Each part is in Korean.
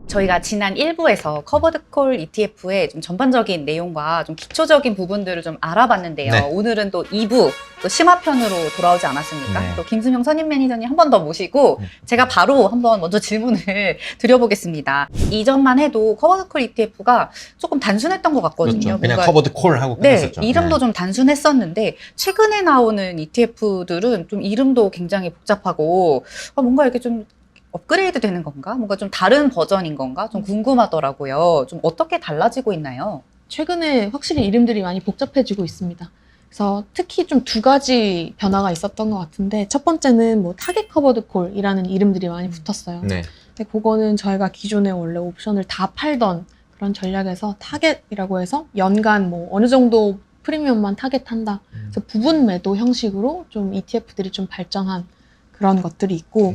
저희가 지난 1부에서 커버드콜 ETF의 좀 전반적인 내용과 좀 기초적인 부분들을 좀 알아봤는데요. 네. 오늘은 또 2부 또 심화편으로 돌아오지 않았습니까? 네. 또 김수명 선임 매니저님 한 번 더 모시고 제가 바로 한번 먼저 질문을 드려보겠습니다. 이전만 해도 커버드콜 ETF가 조금 단순했던 것 같거든요. 그렇죠. 그냥 뭔가 커버드콜 하고 네, 끝났었죠. 이름도 네. 좀 단순했었는데 최근에 나오는 ETF들은 좀 이름도 굉장히 복잡하고 뭔가 이렇게 좀 업그레이드 되는 건가? 뭔가 좀 다른 버전인 건가? 좀 궁금하더라고요. 좀 어떻게 달라지고 있나요? 최근에 확실히 이름들이 많이 복잡해지고 있습니다. 그래서 특히 좀 두 가지 변화가 있었던 것 같은데, 첫 번째는 뭐 타겟 커버드 콜이라는 이름들이 많이 붙었어요. 네. 근데 그거는 저희가 기존에 원래 옵션을 다 팔던 그런 전략에서 타겟이라고 해서 연간 뭐 어느 정도 프리미엄만 타겟한다. 그래서 부분 매도 형식으로 좀 ETF들이 좀 발전한 그런 것들이 있고,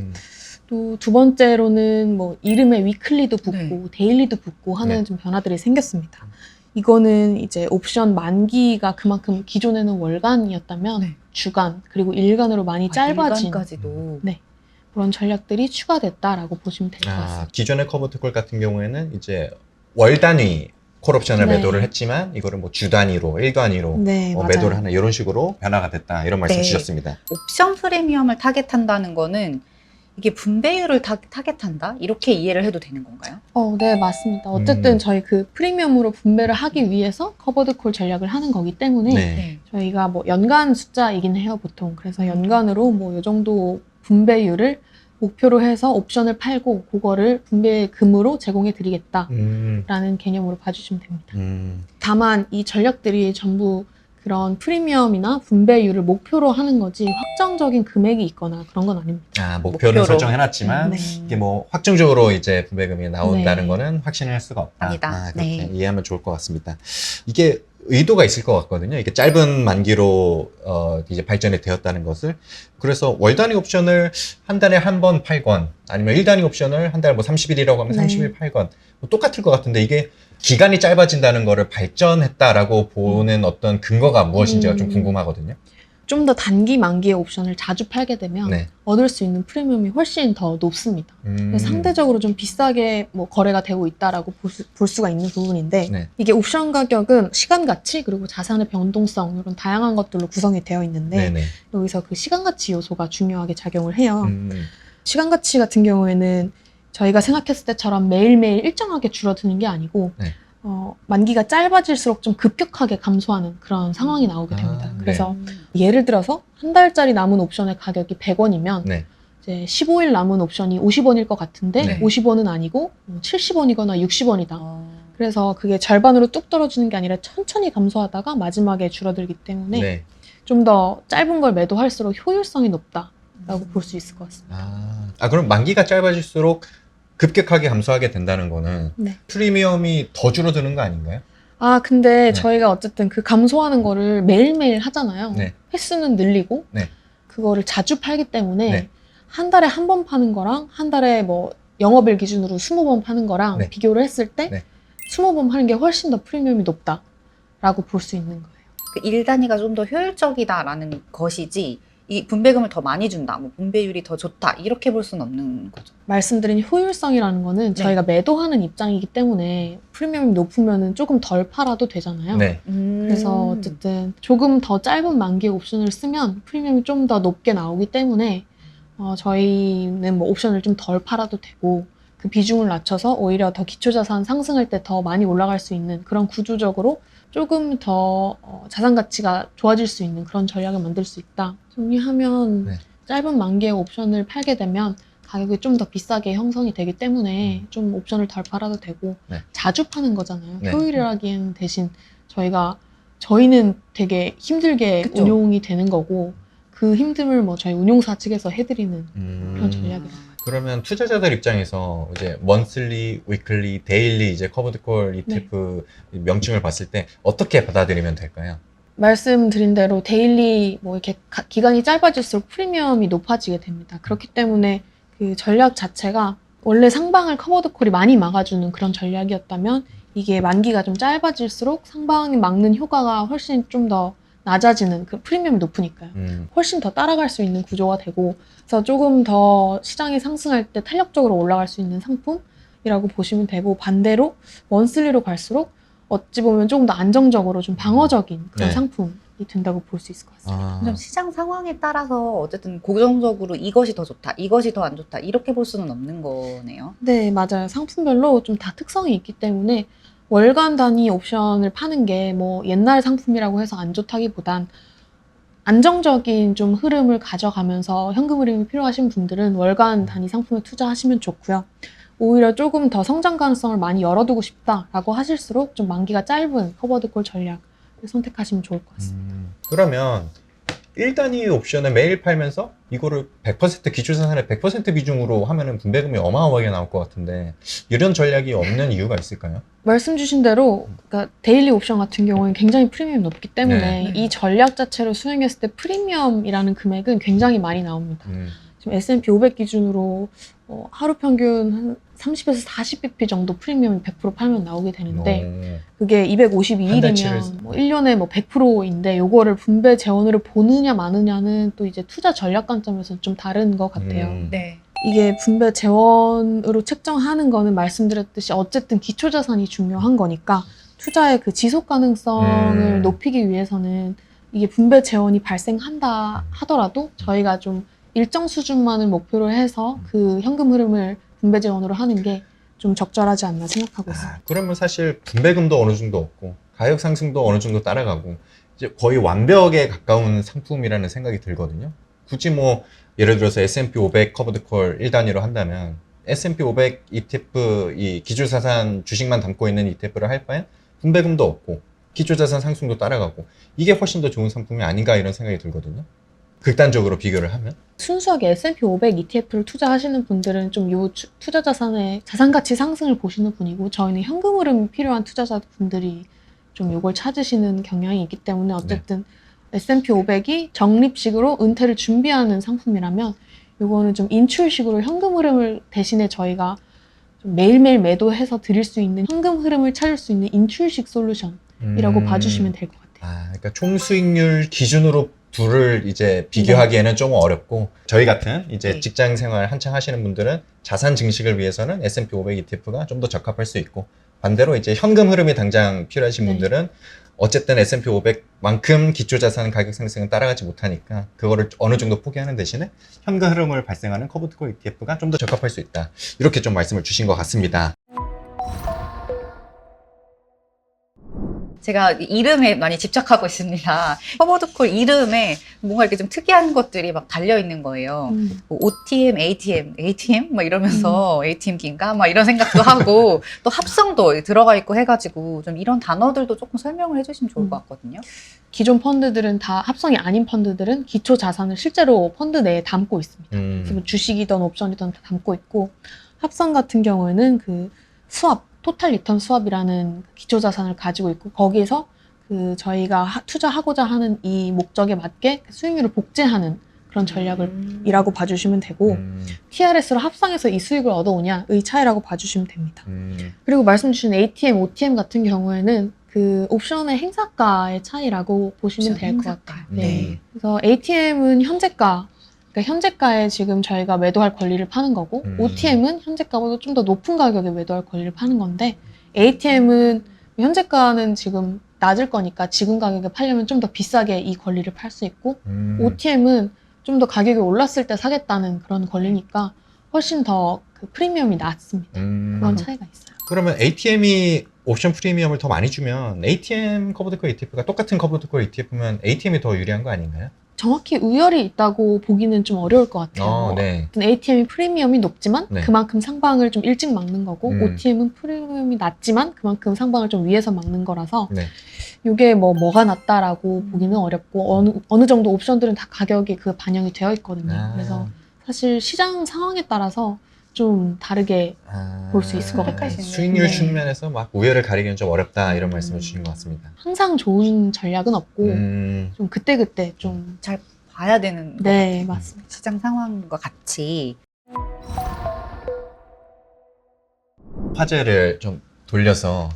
또 두 번째로는 뭐 이름에 위클리도 붙고 네. 데일리도 붙고 하는 네. 좀 변화들이 생겼습니다. 이거는 이제 옵션 만기가 그만큼 기존에는 월간이었다면 네. 주간 그리고 일간으로 많이 짧아진 일간까지도. 네. 그런 전략들이 추가됐다라고 보시면 될 것 같습니다. 기존의 커버드콜 같은 경우에는 이제 월 단위 콜옵션을 네. 매도를 했지만 이거를 뭐 주 단위로, 일 단위로 네, 맞아요. 매도를 하는 이런 식으로 변화가 됐다 이런 말씀 네. 주셨습니다. 옵션 프리미엄을 타겟한다는 거는 이게 분배율을 타겟한다? 이렇게 이해를 해도 되는 건가요? 네, 맞습니다. 어쨌든 저희 그 프리미엄으로 분배를 하기 위해서 커버드콜 전략을 하는 거기 때문에 네. 저희가 뭐 연간 숫자이긴 해요, 보통. 그래서 연간으로 뭐 이 정도 분배율을 목표로 해서 옵션을 팔고 그거를 분배금으로 제공해 드리겠다라는 개념으로 봐주시면 됩니다. 다만 이 전략들이 전부 그런 프리미엄이나 분배율을 목표로 하는 거지 확정적인 금액이 있거나 그런 건 아닙니다. 목표를 목표로. 설정해놨지만 네. 이게 뭐 확정적으로 이제 분배금이 나온다는 네. 거는 확신할 수가 없다. 아니다. 그렇게 네. 이해하면 좋을 것 같습니다. 이게 의도가 있을 것 같거든요. 이게 짧은 만기로 이제 발전이 되었다는 것을. 그래서 월 단위 옵션을 한 달에 한 번 팔건 아니면 일 단위 옵션을 한 달에 뭐 30일이라고 하면 네. 30일 팔건 뭐 똑같을 것 같은데 이게 기간이 짧아진다는 거를 발전했다라고 보는 어떤 근거가 무엇인지가 좀 궁금하거든요. 좀 더 단기 만기의 옵션을 자주 팔게 되면 네. 얻을 수 있는 프리미엄이 훨씬 더 높습니다. 상대적으로 좀 비싸게 뭐 거래가 되고 있다라고 볼 수가 있는 부분인데 네. 이게 옵션 가격은 시간 가치 그리고 자산의 변동성 이런 다양한 것들로 구성이 되어 있는데 네네. 여기서 그 시간 가치 요소가 중요하게 작용을 해요. 음. 시간 가치 같은 경우에는 저희가 생각했을 때처럼 매일매일 일정하게 줄어드는 게 아니고 네. 만기가 짧아질수록 좀 급격하게 감소하는 그런 상황이 나오게 됩니다. 네. 그래서 예를 들어서 한 달짜리 남은 옵션의 가격이 100원이면 네. 이제 15일 남은 옵션이 50원일 것 같은데 네. 50원은 아니고 70원이거나 60원이다. 어, 그래서 그게 절반으로 뚝 떨어지는 게 아니라 천천히 감소하다가 마지막에 줄어들기 때문에 네. 좀 더 짧은 걸 매도할수록 효율성이 높다라고 볼 수 있을 것 같습니다. 그럼 만기가 짧아질수록 급격하게 감소하게 된다는 거는 네. 프리미엄이 더 줄어드는 거 아닌가요? 근데 네. 저희가 어쨌든 그 감소하는 거를 매일매일 하잖아요. 네. 횟수는 늘리고 네. 그거를 자주 팔기 때문에 네. 한 달에 한 번 파는 거랑 한 달에 뭐 영업일 기준으로 20번 파는 거랑 네. 비교를 했을 때 네. 20번 하는 게 훨씬 더 프리미엄이 높다라고 볼 수 있는 거예요. 그 일 단위가 좀 더 효율적이다라는 것이지 이 분배금을 더 많이 준다, 뭐 분배율이 더 좋다 이렇게 볼 수는 없는 거죠. 말씀드린 효율성이라는 거는 네. 저희가 매도하는 입장이기 때문에 프리미엄이 높으면 조금 덜 팔아도 되잖아요. 네. 그래서 어쨌든 조금 더 짧은 만기 옵션을 쓰면 프리미엄이 좀 더 높게 나오기 때문에 저희는 뭐 옵션을 좀 덜 팔아도 되고 그 비중을 낮춰서 오히려 더 기초자산 상승할 때 더 많이 올라갈 수 있는 그런 구조적으로 조금 더 자산 가치가 좋아질 수 있는 그런 전략을 만들 수 있다. 정리하면 네. 짧은 만기의 옵션을 팔게 되면 가격이 좀 더 비싸게 형성이 되기 때문에 좀 옵션을 덜 팔아도 되고 네. 자주 파는 거잖아요. 네. 효율이라기엔 대신 저희는 되게 힘들게 그쵸. 운용이 되는 거고 그 힘듦을 뭐 저희 운용사 측에서 해드리는 그런 전략이에요. 그러면 투자자들 입장에서 이제 먼슬리, 위클리, 데일리 이제 커버드콜 ETF 명칭을 봤을 때 어떻게 받아들이면 될까요? 말씀드린 대로 데일리 뭐 이렇게 기간이 짧아질수록 프리미엄이 높아지게 됩니다. 그렇기 때문에 그 전략 자체가 원래 상방을 커버드콜이 많이 막아주는 그런 전략이었다면 이게 만기가 좀 짧아질수록 상방이 막는 효과가 훨씬 좀 더 낮아지는 그 프리미엄이 높으니까요. 훨씬 더 따라갈 수 있는 구조가 되고 그래서 조금 더 시장이 상승할 때 탄력적으로 올라갈 수 있는 상품이라고 보시면 되고 반대로 원슬리로 갈수록 어찌 보면 조금 더 안정적으로 좀 방어적인 그런 네. 상품이 된다고 볼 수 있을 것 같습니다. 좀 시장 상황에 따라서 어쨌든 고정적으로 이것이 더 좋다, 이것이 더 안 좋다 이렇게 볼 수는 없는 거네요. 네, 맞아요. 상품별로 좀 다 특성이 있기 때문에 월간 단위 옵션을 파는 게 뭐 옛날 상품이라고 해서 안 좋다기보단 안정적인 좀 흐름을 가져가면서 현금 흐름이 필요하신 분들은 월간 단위 상품에 투자하시면 좋고요. 오히려 조금 더 성장 가능성을 많이 열어두고 싶다라고 하실수록 좀 만기가 짧은 커버드콜 전략을 선택하시면 좋을 것 같습니다. 그러면 1단위 옵션을 매일 팔면서 이거를 100% 기초자산의 100% 비중으로 하면은 분배금이 어마어마하게 나올 것 같은데 이런 전략이 없는 이유가 있을까요? 말씀 주신 대로 그러니까 데일리 옵션 같은 경우는 굉장히 프리미엄이 높기 때문에 네. 이 전략 자체로 수행했을 때 프리미엄이라는 금액은 굉장히 많이 나옵니다. 지금 S&P 500 기준으로 하루 평균 한 30에서 40bp 정도 프리미엄이 100% 팔면 나오게 되는데 그게 한 달치를 252일이면 뭐 1년에 뭐 100%인데 요거를 분배 재원으로 보느냐 마느냐는 또 이제 투자 전략 관점에서 좀 다른 것 같아요. 네. 이게 분배 재원으로 책정하는 거는 말씀드렸듯이 어쨌든 기초 자산이 중요한 거니까 투자의 그 지속 가능성을 높이기 위해서는 이게 분배 재원이 발생한다 하더라도 저희가 좀 일정 수준만을 목표로 해서 그 현금 흐름을 분배 재원으로 하는 게 좀 적절하지 않나 생각하고 있습니다. 그러면 사실 분배금도 어느 정도 없고 가격 상승도 어느 정도 따라가고 이제 거의 완벽에 가까운 상품이라는 생각이 들거든요. 굳이 뭐 예를 들어서 S&P 500 커버드 콜 1단위로 한다면 S&P 500 ETF 이 기초자산 주식만 담고 있는 ETF를 할 바엔 분배금도 없고 기초자산 상승도 따라가고 이게 훨씬 더 좋은 상품이 아닌가 이런 생각이 들거든요. 극단적으로 비교를 하면. 순수하게 S&P 500 ETF를 투자하시는 분들은 좀 요 투자 자산의 자산 가치 상승을 보시는 분이고 저희는 현금 흐름이 필요한 투자자분들이 좀 요걸 찾으시는 경향이 있기 때문에 어쨌든 S&P 500이 적립식으로 은퇴를 준비하는 상품이라면 요거는 좀 인출식으로 현금 흐름을 대신에 저희가 좀 매일매일 매도해서 드릴 수 있는 현금 흐름을 찾을 수 있는 인출식 솔루션이라고 봐주시면 될 것 같아요. 그러니까 총 수익률 기준으로 둘을 이제 비교하기에는 좀 어렵고 저희 같은 이제 네. 직장 생활 한창 하시는 분들은 자산 증식을 위해서는 S&P 500 ETF가 좀 더 적합할 수 있고 반대로 이제 현금 흐름이 당장 필요하신 네. 분들은 어쨌든 S&P 500만큼 기초자산 가격 상승은 따라가지 못하니까 그거를 어느 정도 포기하는 대신에 현금 흐름을 발생하는 커버드콜 ETF가 좀 더 적합할 수 있다. 이렇게 좀 말씀을 주신 것 같습니다. 제가 이름에 많이 집착하고 있습니다. 커버드콜 이름에 뭔가 이렇게 좀 특이한 것들이 막 달려 있는 거예요. 뭐 OTM, ATM 막 이러면서 ATM기인가 막 이런 생각도 하고 또 합성도 들어가 있고 해가지고 좀 이런 단어들도 조금 설명을 해주시면 좋을 것 같거든요. 기존 펀드들은 다 합성이 아닌 펀드들은 기초 자산을 실제로 펀드 내에 담고 있습니다. 그래서 뭐 주식이든 옵션이든 다 담고 있고 합성 같은 경우에는 그 수합 토탈 리턴 수합이라는 기초 자산을 가지고 있고 거기에서 그 저희가 투자하고자 하는 이 목적에 맞게 수익률을 복제하는 그런 전략이라고 봐주시면 되고 TRS로 합성해서 이 수익을 얻어오냐의 차이라고 봐주시면 됩니다. 그리고 말씀 주신 ATM, OTM 같은 경우에는 그 옵션의 행사가의 차이라고 보시면 될 것 같아요. 네. 그래서 ATM은 현재가 그러니까 현재가에 지금 저희가 매도할 권리를 파는 거고 OTM은 현재가보다 좀 더 높은 가격에 매도할 권리를 파는 건데 ATM은 현재가는 지금 낮을 거니까 지금 가격에 팔려면 좀 더 비싸게 이 권리를 팔 수 있고 OTM은 좀 더 가격이 올랐을 때 사겠다는 그런 권리니까 훨씬 더 그 프리미엄이 낮습니다. 그런 차이가 있어요. 그러면 ATM이 옵션 프리미엄을 더 많이 주면 ATM 커버드콜 ETF가 똑같은 커버드콜 ETF면 ATM이 더 유리한 거 아닌가요? 정확히 우열이 있다고 보기는 좀 어려울 것 같아요. 네. ATM이 프리미엄이 높지만 네. 그만큼 상방을 좀 일찍 막는 거고 OTM은 프리미엄이 낮지만 그만큼 상방을 좀 위에서 막는 거라서 네. 이게 뭐가 낫다라고 보기는 어렵고 어느 정도 옵션들은 다 가격이 그 반영이 되어 있거든요. 그래서 사실 시장 상황에 따라서 좀 다르게 볼 수 있을 것 같아요. 수익률 네. 측면에서 막 우열을 가리기는 좀 어렵다 이런 말씀을 주신 것 같습니다. 항상 좋은 전략은 없고 좀 그때그때 좀 잘 봐야 되는 것 네, 같아요. 맞습니다. 시장 상황과 같이. 화제를 좀 돌려서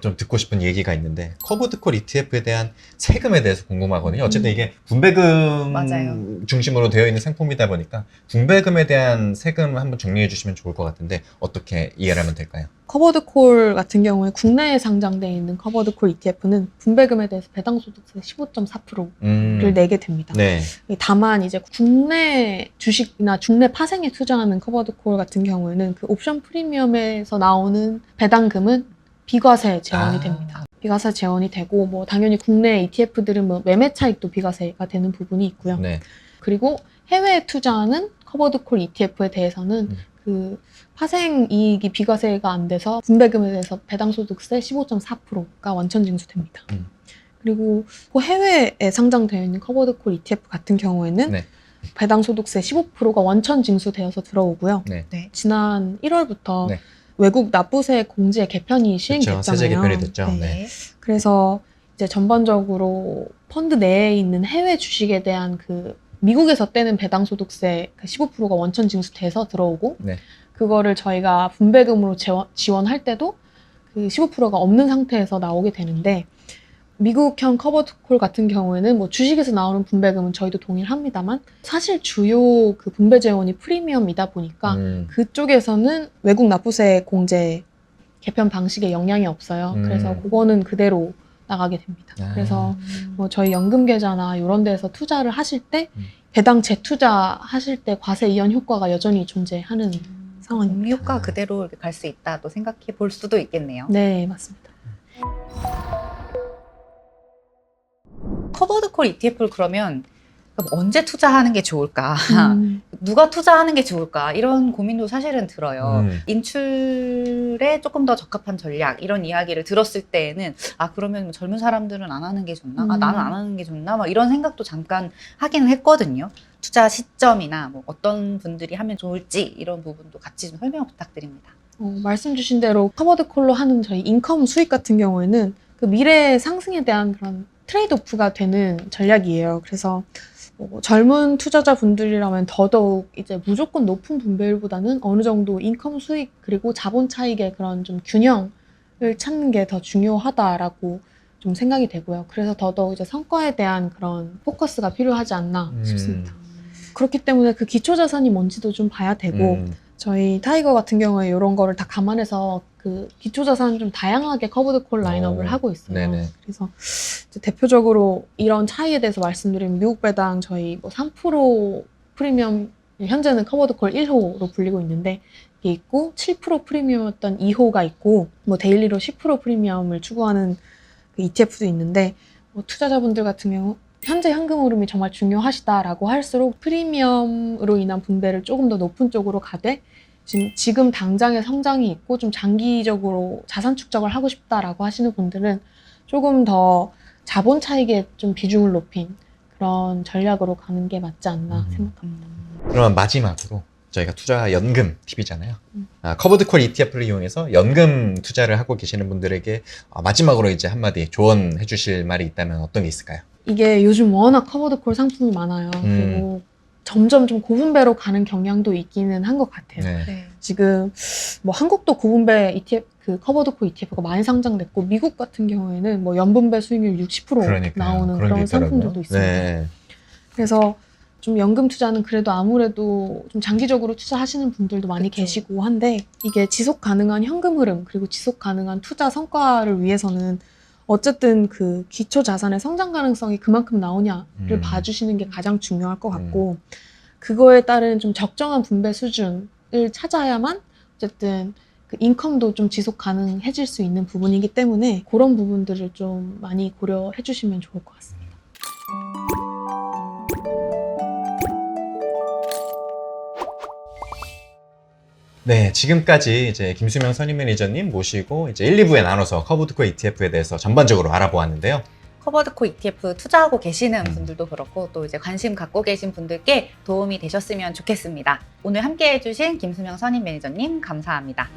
좀 듣고 싶은 얘기가 있는데 커버드 콜 ETF에 대한 세금에 대해서 궁금하거든요. 어쨌든 이게 분배금 맞아요. 중심으로 되어 있는 상품이다 보니까 분배금에 대한 세금 한번 정리해 주시면 좋을 것 같은데 어떻게 이해를 하면 될까요? 커버드콜 같은 경우에 국내에 상장되어 있는 커버드콜 ETF는 분배금에 대해서 배당소득세 15.4%를 내게 됩니다. 네. 다만 이제 국내 주식이나 국내 파생에 투자하는 커버드콜 같은 경우에는 그 옵션 프리미엄에서 나오는 배당금은 비과세 제한이 됩니다. 비과세 제한이 되고 뭐 당연히 국내 ETF들은 뭐 매매 차익도 비과세가 되는 부분이 있고요. 네. 그리고 해외에 투자하는 커버드콜 ETF에 대해서는 그 파생 이익이 비과세가 안 돼서 분배금에 대해서 배당소득세 15.4%가 원천 징수됩니다. 그리고 그 해외에 상장되어 있는 커버드콜 ETF 같은 경우에는 네. 배당소득세 15%가 원천 징수되어서 들어오고요. 네. 네. 지난 1월부터 네. 외국 납부세 공제 개편이 그렇죠. 시행됐잖아요. 세제 개편이 됐죠. 네. 네. 그래서 이제 전반적으로 펀드 내에 있는 해외 주식에 대한 그 미국에서 떼는 배당소득세 15%가 원천 징수돼서 들어오고 네. 그거를 저희가 분배금으로 지원할 때도 그 15%가 없는 상태에서 나오게 되는데 미국형 커버드콜 같은 경우에는 뭐 주식에서 나오는 분배금은 저희도 동일합니다만 사실 주요 그 분배 재원이 프리미엄이다 보니까 그쪽에서는 외국 납부세 공제 개편 방식에 영향이 없어요. 그래서 그거는 그대로 나가게 됩니다. 그래서 뭐 저희 연금 계좌나 이런 데서 투자를 하실 때 배당 재투자 하실 때 과세 이연 효과가 여전히 존재하는 상황입니다. 복리 효과 그대로 갈 수 있다 또 생각해 볼 수도 있겠네요. 네, 맞습니다. 커버드콜 ETF를 그러면 언제 투자하는 게 좋을까? 음. 누가 투자하는 게 좋을까? 이런 고민도 사실은 들어요. 음. 인출에 조금 더 적합한 전략 이런 이야기를 들었을 때에는 아 그러면 젊은 사람들은 안 하는 게 좋나? 아 나는 안 하는 게 좋나? 막 이런 생각도 잠깐 하기는 했거든요. 투자 시점이나 뭐 어떤 분들이 하면 좋을지 이런 부분도 같이 좀 설명 부탁드립니다. 말씀 주신 대로 커버드콜로 하는 저희 인컴 수익 같은 경우에는 그 미래 상승에 대한 그런 트레이드오프가 되는 전략이에요. 그래서 젊은 투자자분들이라면 더더욱 이제 무조건 높은 분배율보다는 어느 정도 인컴 수익 그리고 자본 차익의 그런 좀 균형을 찾는 게 더 중요하다라고 좀 생각이 되고요. 그래서 더더욱 이제 성과에 대한 그런 포커스가 필요하지 않나 싶습니다. 그렇기 때문에 그 기초 자산이 뭔지도 좀 봐야 되고 저희 타이거 같은 경우에 이런 거를 다 감안해서 그 기초 자산 좀 다양하게 커버드콜 라인업을 하고 있어요. 네네. 그래서 이제 대표적으로 이런 차이에 대해서 말씀드리면 미국 배당 저희 뭐 3% 프리미엄 현재는 커버드콜 1호로 불리고 있는데 이게 있고 7% 프리미엄이었던 2호가 있고 뭐 데일리로 10% 프리미엄을 추구하는 그 ETF도 있는데 뭐 투자자분들 같은 경우 현재 현금 흐름이 정말 중요하시다라고 할수록 프리미엄으로 인한 분배를 조금 더 높은 쪽으로 가되 지금 당장의 성장이 있고 좀 장기적으로 자산 축적을 하고 싶다라고 하시는 분들은 조금 더 자본 차익에 좀 비중을 높인 그런 전략으로 가는 게 맞지 않나 생각합니다. 그러면 마지막으로 저희가 투자 연금 팁이잖아요. 커버드콜 ETF를 이용해서 연금 투자를 하고 계시는 분들에게 마지막으로 이제 한마디 조언해 주실 말이 있다면 어떤 게 있을까요? 이게 요즘 워낙 커버드콜 상품이 많아요. 그리고 점점 좀 고분배로 가는 경향도 있기는 한 것 같아요. 네. 네. 지금 뭐 한국도 고분배 ETF 그 커버드콜 ETF가 많이 상장됐고 미국 같은 경우에는 뭐 연분배 수익률 60% 나오는 그런 상품들도 있습니다. 네. 그래서 좀 연금 투자는 그래도 아무래도 좀 장기적으로 투자하시는 분들도 많이 그쵸. 계시고 한데 이게 지속 가능한 현금 흐름 그리고 지속 가능한 투자 성과를 위해서는 어쨌든 그 기초 자산의 성장 가능성이 그만큼 나오냐를 봐주시는 게 가장 중요할 것 같고 그거에 따른 좀 적정한 분배 수준을 찾아야만 어쨌든 그 인컴도 좀 지속 가능해질 수 있는 부분이기 때문에 그런 부분들을 좀 많이 고려해 주시면 좋을 것 같습니다. 네, 지금까지 이제 김수명 선임 매니저님 모시고 이제 1, 2부에 나눠서 커버드콜 ETF에 대해서 전반적으로 알아보았는데요. 커버드콜 ETF 투자하고 계시는 분들도 그렇고 또 이제 관심 갖고 계신 분들께 도움이 되셨으면 좋겠습니다. 오늘 함께 해주신 김수명 선임 매니저님 감사합니다.